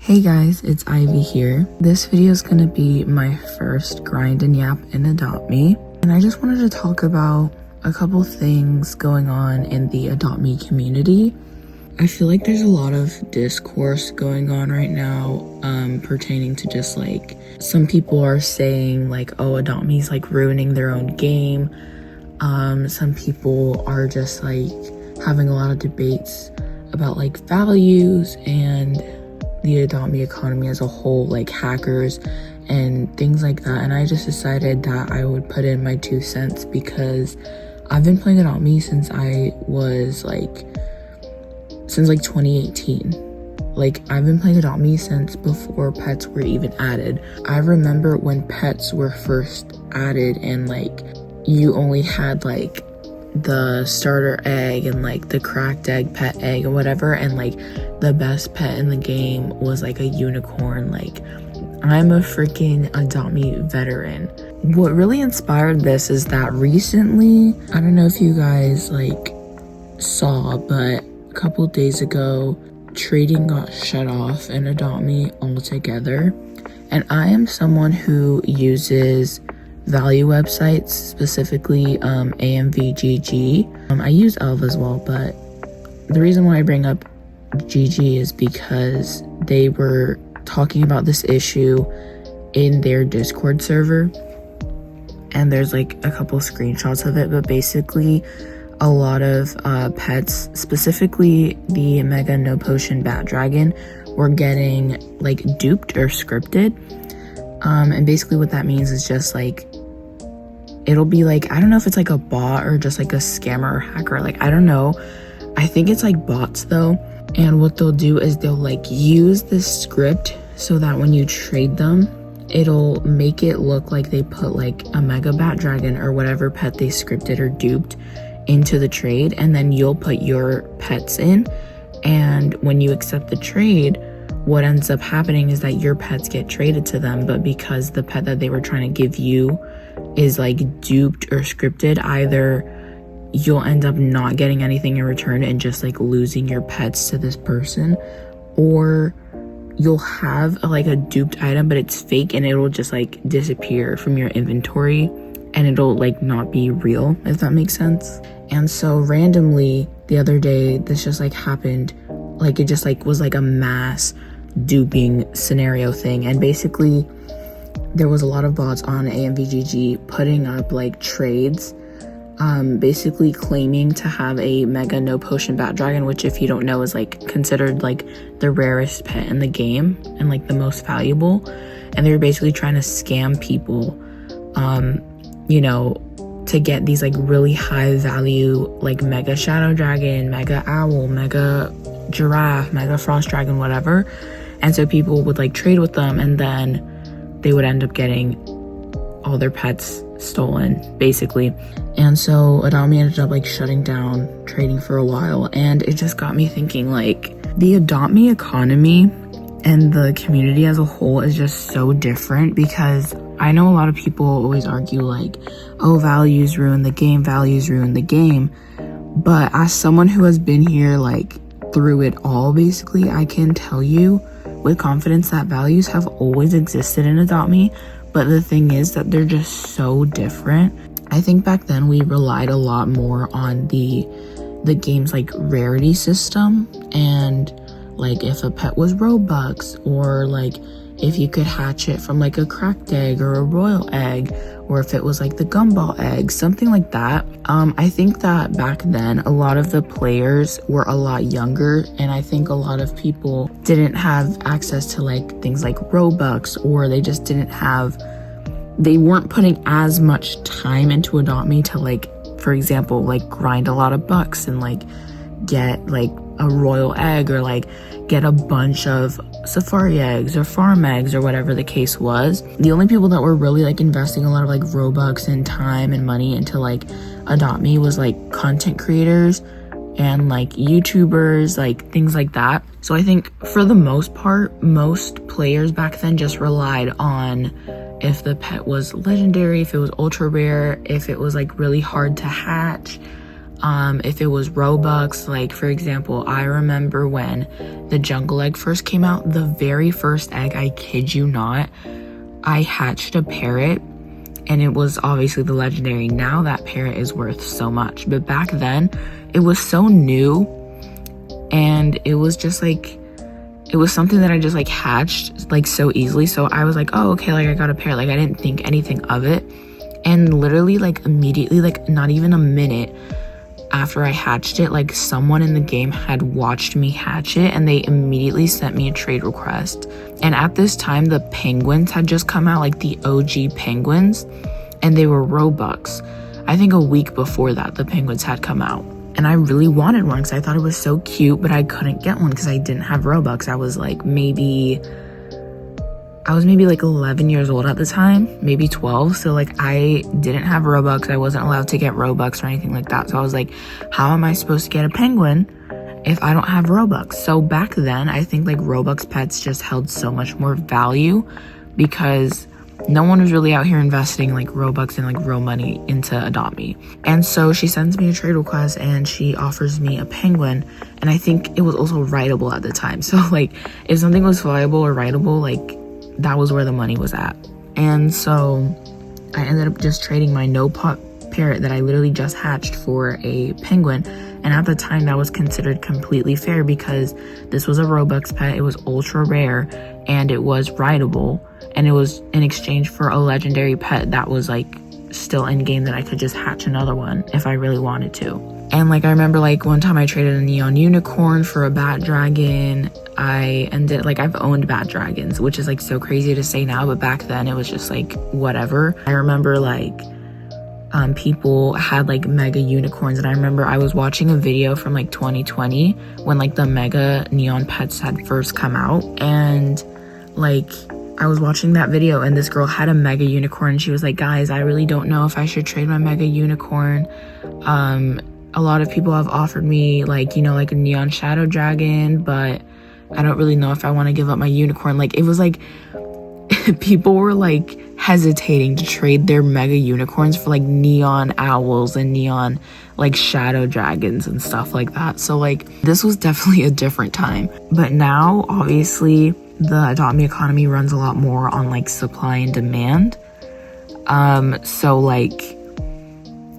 Hey guys, it's Ivy here. This video is going to be my first grind and yap in Adopt Me. And I just wanted to talk about a couple things going on in the Adopt Me community. I feel like there's a lot of discourse going on right now pertaining to just like, some people are saying like, oh, Adopt Me is like ruining their own game. Some people are just like having a lot of debates about like values and the Adopt Me economy as a whole, like hackers and things like that. And I just decided that I would put in my 2 cents because I've been playing Adopt Me since I was since 2018. Like, I've been playing Adopt Me since before pets were even added. I remember when pets were first added and like you only had like the starter egg and like the cracked egg, pet egg or whatever, and like the best pet in the game was like a unicorn. Like, I'm a freaking Adopt Me veteran. What really inspired this is that recently, I don't know if you guys like saw, but a couple days ago trading got shut off in Adopt Me altogether. And I am someone who uses value websites, specifically AMVGG. I use Elv as well, but the reason why I bring up GG is because they were talking about this issue in their Discord server, and there's like a couple screenshots of it. But basically a lot of pets, specifically the Mega No Potion Bat Dragon, were getting like duped or scripted. And basically what that means is just like, it'll be like, I don't know if it's like a bot or just like a scammer or hacker, like I don't know. I think it's like bots though. And what they'll do is they'll like use this script so that when you trade them, it'll make it look like they put like a Mega Bat Dragon or whatever pet they scripted or duped into the trade, and then you'll put your pets in. And when you accept the trade, what ends up happening is that your pets get traded to them, but because the pet that they were trying to give you is like duped or scripted, either you'll end up not getting anything in return and just like losing your pets to this person, or you'll have like a duped item but it's fake and it'll just like disappear from your inventory and it'll like not be real, if that makes sense. And so randomly the other day this just like happened, like it just like was like a mass duping scenario thing. And basically there was a lot of bots on AMVGG putting up like trades, basically claiming to have a Mega No Potion Bat Dragon, which if you don't know is like considered like the rarest pet in the game and like the most valuable. And they were basically trying to scam people, you know, to get these like really high value like Mega Shadow Dragon, Mega Owl, Mega Giraffe, Mega Frost Dragon, whatever. And so people would like trade with them, and then they would end up getting all their pets stolen, basically. And so Adopt Me ended up like shutting down trading for a while, and it just got me thinking, like, the Adopt Me economy and the community as a whole is just so different. Because I know a lot of people always argue like, oh, values ruin the game, values ruin the game. But as someone who has been here like through it all, basically, I can tell you with confidence that values have always existed in Adopt Me, but the thing is that they're just so different. I think back then we relied a lot more on the game's like rarity system, and like if a pet was Robux, or like if you could hatch it from like a cracked egg or a royal egg, or if it was like the gumball egg, something like that. I think that back then a lot of the players were a lot younger, and I think a lot of people didn't have access to like things like Robux, or they just didn't have, they weren't putting as much time into Adopt Me to like, for example, like grind a lot of bucks and like get like a royal egg, or like get a bunch of safari eggs or farm eggs or whatever the case was. The only people that were really like investing a lot of like Robux and time and money into like Adopt Me was like content creators and like YouTubers, like things like that. So I think for the most part, most players back then just relied on if the pet was legendary, if it was ultra rare, if it was like really hard to hatch, If it was Robux, like for example, I remember when the jungle egg first came out, the very first egg, I kid you not, I hatched a parrot, and it was obviously the legendary. Now that parrot is worth so much, but back then it was so new, and it was just like, it was something that I just like hatched like so easily. So I was like, oh, okay, like I got a parrot. Like I didn't think anything of it. And literally like immediately, like not even a minute after I hatched it, like someone in the game had watched me hatch it, and they immediately sent me a trade request. And at this time, the penguins had just come out, like the OG penguins, and they were Robux. I think a week before that, the penguins had come out. And I really wanted one because I thought it was so cute, but I couldn't get one because I didn't have Robux. I was maybe like 11 years old at the time, maybe 12. So like I didn't have Robux. I wasn't allowed to get Robux or anything like that. So I was like, how am I supposed to get a penguin if I don't have Robux? So back then, I think like Robux pets just held so much more value because no one was really out here investing like Robux and like real money into Adopt Me. And so she sends me a trade request and she offers me a penguin. And I think it was also rideable at the time. So like if something was flyable or rideable, like that was where the money was at. And so I ended up just trading my no-pot parrot that I literally just hatched for a penguin. And at the time that was considered completely fair because this was a Robux pet, it was ultra rare, and it was rideable, and it was in exchange for a legendary pet that was like still in game that I could just hatch another one if I really wanted to. And like I remember like one time I traded a neon unicorn for a bat dragon. I've owned bat dragons, which is like so crazy to say now, but back then it was just like whatever. I remember like people had like mega unicorns, and I remember I was watching a video from like 2020 when like the mega neon pets had first come out, and like I was watching that video and this girl had a mega unicorn and she was like, guys, I really don't know if I should trade my mega unicorn. A lot of people have offered me like, you know, like a neon shadow dragon, but I don't really know if I want to give up my unicorn. Like it was like people were like hesitating to trade their mega unicorns for like neon owls and neon like shadow dragons and stuff like that. So like this was definitely a different time. But now obviously the Adopt Me economy runs a lot more on like supply and demand. So like,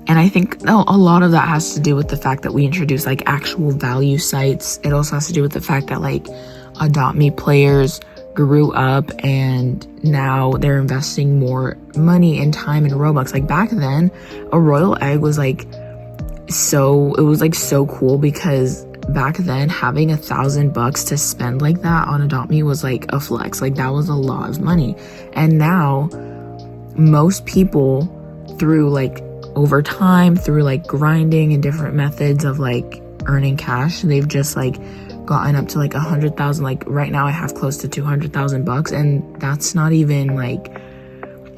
and I think a lot of that has to do with the fact that we introduced like actual value sites. It also has to do with the fact that like Adopt Me players grew up and now they're investing more money and time in Robux. Like back then, a royal egg was like so cool because back then having $1,000 to spend like that on Adopt Me was like a flex. Like that was a lot of money. And now most people through like over time, through like grinding and different methods of like earning cash, they've just like gotten up to like 100,000. Like right now I have close to $200,000, and that's not even like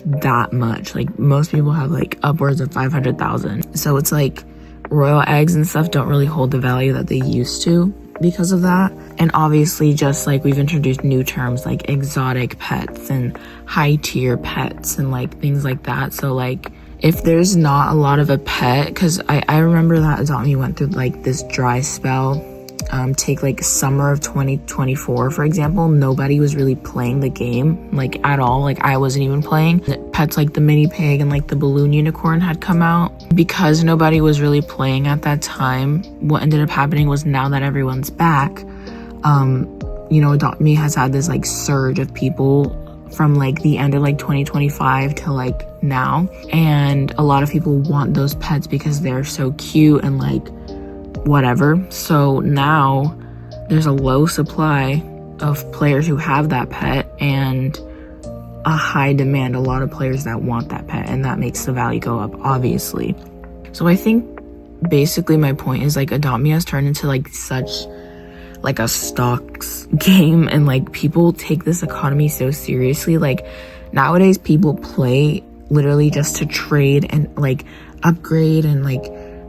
that much. Like most people have like upwards of 500,000. So it's like royal eggs and stuff don't really hold the value that they used to because of that. And obviously just like we've introduced new terms like exotic pets and high tier pets and like things like that. So like if there's not a lot of a pet, because I remember that Adopt Me went through like this dry spell. Take like summer of 2024 for example, nobody was really playing the game like at all. Like I wasn't even playing. Pets like the mini pig and like the balloon unicorn had come out. Because nobody was really playing at that time, what ended up happening was now that everyone's back, you know, Adopt Me has had this like surge of people from like the end of like 2025 to like now, and a lot of people want those pets because they're so cute and like whatever. So now there's a low supply of players who have that pet and a high demand, a lot of players that want that pet, and that makes the value go up obviously. So I think basically my point is like Adopt Me has turned into like such like a stocks game, and like people take this economy so seriously. Like nowadays people play literally just to trade and like upgrade and like,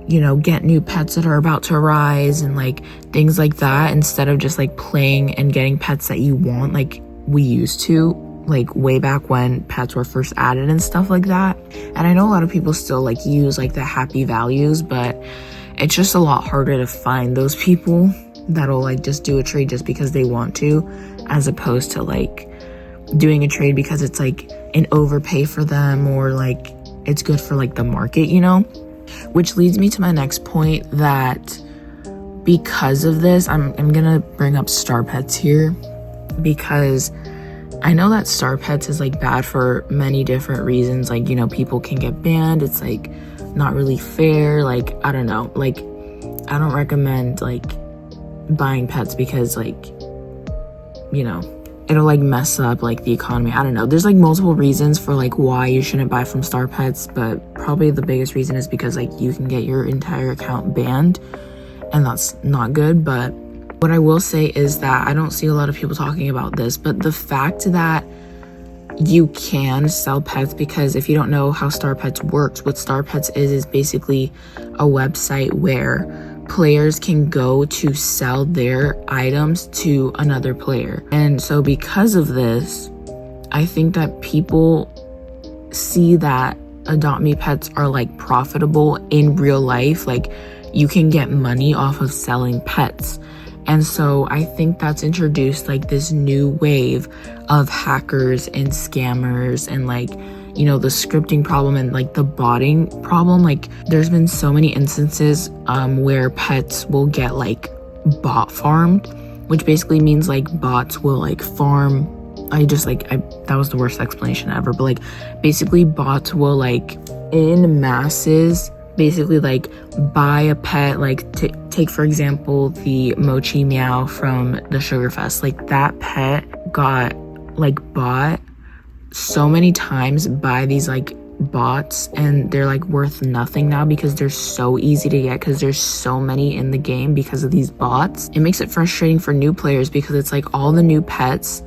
you know, get new pets that are about to rise and like things like that, instead of just like playing and getting pets that you want like we used to, like way back when pets were first added and stuff like that. And I know a lot of people still like use like the happy values, but it's just a lot harder to find those people that'll like just do a trade just because they want to, as opposed to like doing a trade because it's like an overpay for them, or like it's good for like the market, you know? Which leads me to my next point, that because of this, I'm gonna bring up Star Pets here, because I know that Star Pets is like bad for many different reasons. Like, you know, people can get banned. It's like not really fair. Like, I don't know. Like, I don't recommend like buying pets because like, you know, it'll like mess up like the economy. I don't know. There's like multiple reasons for like why you shouldn't buy from Star Pets, but probably the biggest reason is because like you can get your entire account banned, and that's not good. But what I will say is that I don't see a lot of people talking about this, but the fact that you can sell pets, because if you don't know how Star Pets works, what Star Pets is basically a website where players can go to sell their items to another player. And so because of this, I think that people see that Adopt Me pets are like profitable in real life. Like, you can get money off of selling pets. And so I think that's introduced like this new wave of hackers and scammers, and like, you know, the scripting problem and like the botting problem. Like, there's been so many instances where pets will get like bot farmed, which basically means like bots will like farm. That was the worst explanation ever, but like basically bots will like in masses basically like buy a pet. Like, take for example the Mochi Meow from the Sugar Fest. Like, that pet got like bought so many times by these like bots, and they're like worth nothing now because they're so easy to get, because there's so many in the game because of these bots. It makes it frustrating for new players because it's like all the new pets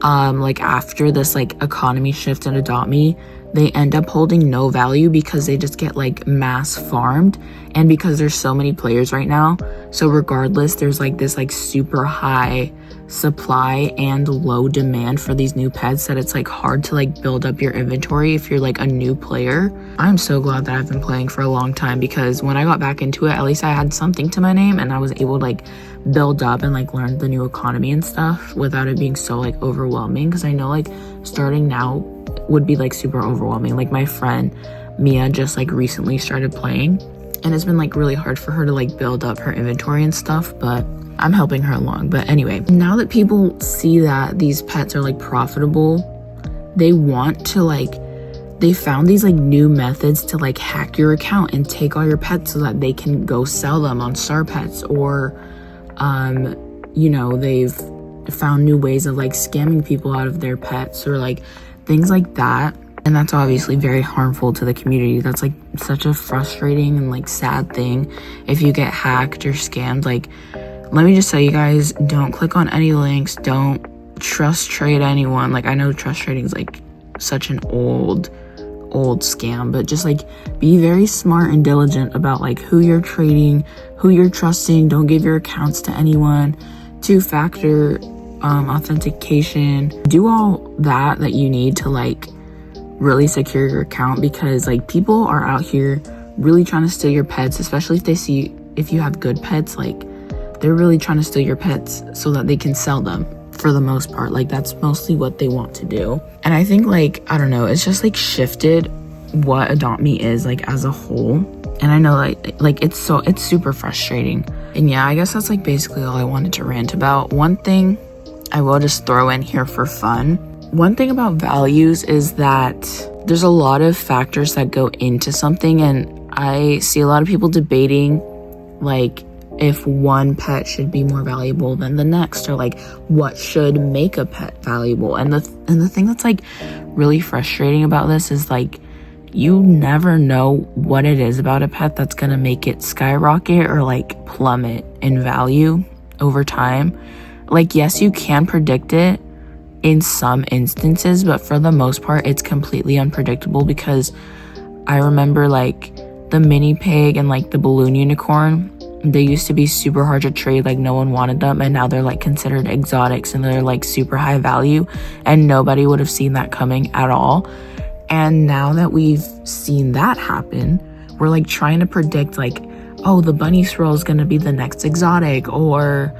like after this like economy shift in Adopt Me, they end up holding no value because they just get like mass farmed, and because there's so many players right now, so regardless, there's like this like super high supply and low demand for these new pets that it's like hard to like build up your inventory if you're like a new player. I'm so glad that I've been playing for a long time, because when I got back into it, at least I had something to my name and I was able to like build up and like learn the new economy and stuff without it being so like overwhelming, because I know like starting now would be like super overwhelming. Like, my friend Mia just like recently started playing, and it's been like really hard for her to like build up her inventory and stuff, but I'm helping her along. But anyway, now that people see that these pets are like profitable, they want to like, they found these like new methods to like hack your account and take all your pets so that they can go sell them on Star Pets, or you know, they've found new ways of like scamming people out of their pets, or like things like that. And that's obviously very harmful to the community. That's like such a frustrating and like sad thing if you get hacked or scammed. Like, let me just tell you guys, don't click on any links, don't trust trade anyone. Like, I know trust trading is like such an old scam, but just like be very smart and diligent about like who you're trading, who you're trusting. Don't give your accounts to anyone. 2-factor authentication. Do all that you need to like really secure your account, because like people are out here really trying to steal your pets, especially if they see if you have good pets. Like, they're really trying to steal your pets so that they can sell them, for the most part. Like, that's mostly what they want to do. And I think like, I don't know, it's just like shifted what Adopt Me is like as a whole. And I know like it's super frustrating. And yeah, I guess that's like basically all I wanted to rant about. One thing I will just throw in here for fun. One thing about values is that there's a lot of factors that go into something, and I see a lot of people debating like if one pet should be more valuable than the next, or like what should make a pet valuable. And the thing that's like really frustrating about this is like, you never know what it is about a pet that's gonna make it skyrocket or like plummet in value over time. Like, yes, you can predict it in some instances, but for the most part, it's completely unpredictable, because I remember like the mini pig and like the balloon unicorn, they used to be super hard to trade, like no one wanted them, and now they're like considered exotics and they're like super high value, and nobody would have seen that coming at all. And now that we've seen that happen, we're like trying to predict like oh, the bunny swirl is going to be the next exotic, or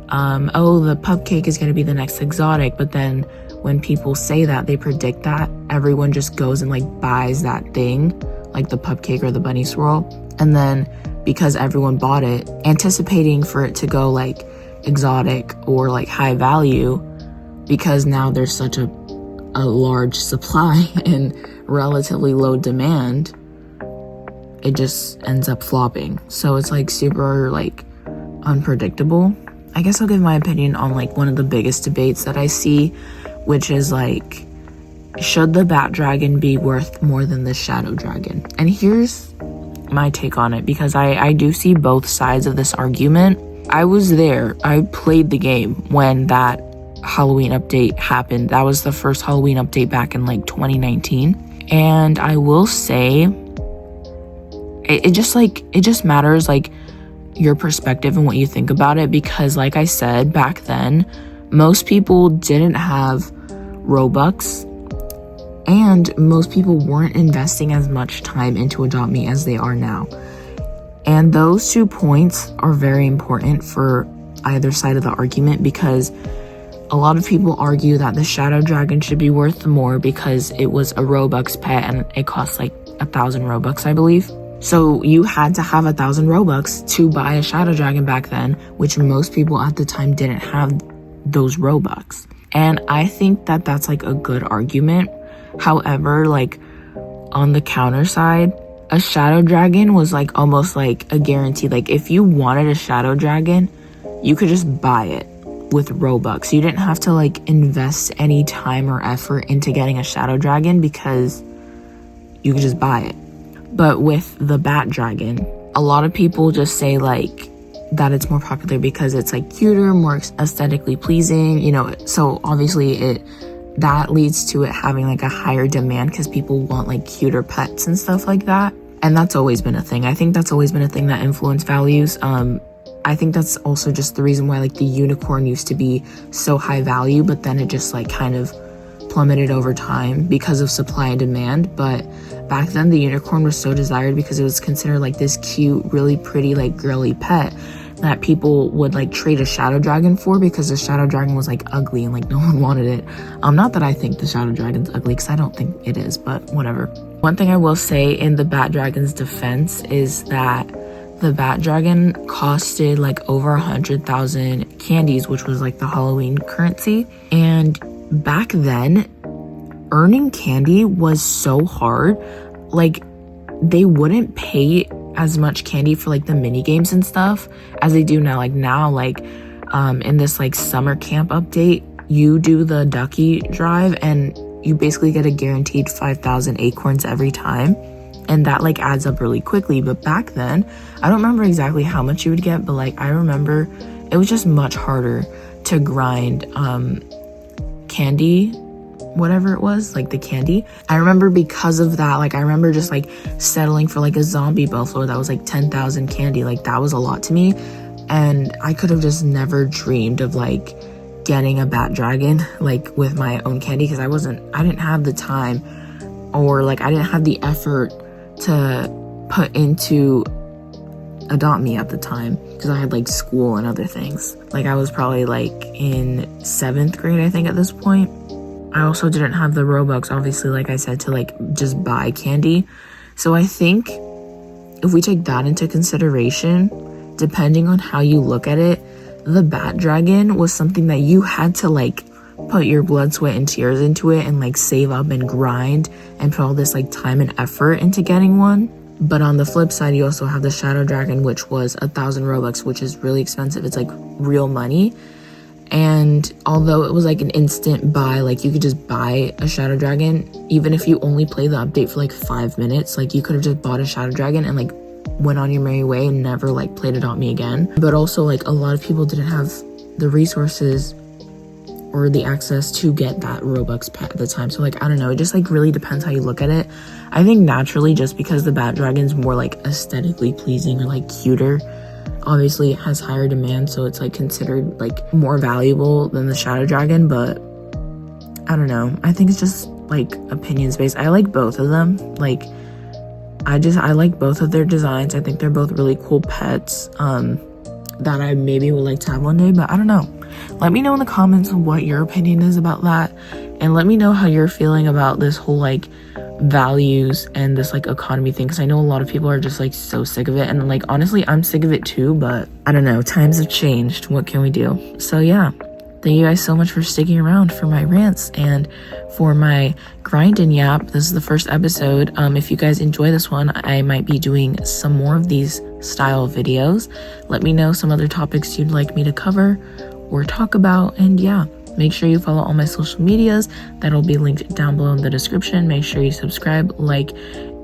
oh, the pupcake is going to be the next exotic. But then when people say that, they predict that, everyone just goes and like buys that thing, like the pupcake or the bunny swirl. And then because everyone bought it, anticipating for it to go like exotic or like high value, because now there's such a large supply and relatively low demand, it just ends up flopping. So it's like super like unpredictable. I guess I'll give my opinion on like one of the biggest debates that I see, which is like, should the bat dragon be worth more than the shadow dragon? And here's my take on it, because I do see both sides of this argument. I was there, I played the game when that Halloween update happened. That was the first Halloween update back in like 2019. And I will say, it just matters like your perspective and what you think about it, because like I said, back then most people didn't have Robux and most people weren't investing as much time into Adopt Me as they are now. And those 2 points are very important for either side of the argument, because a lot of people argue that the shadow dragon should be worth more because it was a Robux pet and it cost like 1,000 Robux, I believe. So you had to have 1,000 Robux to buy a shadow dragon back then, which most people at the time didn't have those Robux. And I think that that's like a good argument. However, like on the counter side, a shadow dragon was like almost like a guarantee. Like if you wanted a shadow dragon, you could just buy it with Robux. You didn't have to like invest any time or effort into getting a shadow dragon because you could just buy it. But with the bat dragon, a lot of people just say like that it's more popular because it's like cuter, more aesthetically pleasing, you know. So obviously that leads to it having like a higher demand because people want like cuter pets and stuff like that. And that's always been a thing. I think that's always been a thing that influenced values. I think that's also just the reason why like the unicorn used to be so high value, but then it just like kind of plummeted over time because of supply and demand. But back then the unicorn was so desired because it was considered like this cute, really pretty, like girly pet that people would like trade a shadow dragon for, because the shadow dragon was like ugly and like no one wanted it. Not that I think the shadow dragon's ugly, because I don't think it is, but whatever. One thing I will say in the bat dragon's defense is that the bat dragon costed like over 100,000 candies, which was like the Halloween currency. And back then, earning candy was so hard. Like they wouldn't pay as much candy for like the mini games and stuff as they do now. Like now, like in this like summer camp update, you do the ducky drive and you basically get a guaranteed 5,000 acorns every time. And that like adds up really quickly. But back then, I don't remember exactly how much you would get, but like I remember it was just much harder to grind candy, whatever it was, like the candy. I remember because of that, like I remember just like settling for like a zombie buffalo that was like 10,000 candy. Like that was a lot to me, and I could have just never dreamed of like getting a bat dragon like with my own candy, because I didn't have the time, or like I didn't have the effort to put into Adopt Me at the time, because I had like school and other things. Like I was probably like in 7th grade, I think, at this point. I also didn't have the Robux, obviously, like I said, to like just buy candy. So I think if we take that into consideration, depending on how you look at it, the bat dragon was something that you had to like put your blood, sweat, and tears into it and like save up and grind and put all this like time and effort into getting one. But on the flip side, you also have the shadow dragon, which was 1,000 Robux, which is really expensive. It's like real money. And although it was like an instant buy, like you could just buy a shadow dragon, even if you only play the update for like 5 minutes, like you could have just bought a shadow dragon and like went on your merry way and never like played Adopt Me again. But also like a lot of people didn't have the resources or the access to get that Robux pet at the time. So like, I don't know, it just like really depends how you look at it. I think naturally, just because the bat dragon's more like aesthetically pleasing or like cuter, obviously it has higher demand, so it's like considered like more valuable than the shadow dragon. But I don't know, I think it's just like opinions based. I like both of them. Like I like both of their designs. I think they're both really cool pets that I maybe would like to have one day, but I don't know. Let me know in the comments what your opinion is about that, and let me know how you're feeling about this whole like values and this like economy thing, because I know a lot of people are just like so sick of it, and like honestly I'm sick of it too, but I don't know, times have changed. What can we do? So yeah, thank you guys so much for sticking around for my rants and for my grind and yap. This is the first episode. If you guys enjoy this one, I might be doing some more of these style videos. Let me know some other topics you'd like me to cover or talk about, and yeah, make sure you follow all my social medias. That'll be linked down below in the description. Make sure you subscribe, like,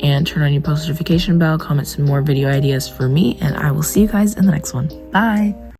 and turn on your post notification bell. Comment some more video ideas for me, and I will see you guys in the next one. Bye.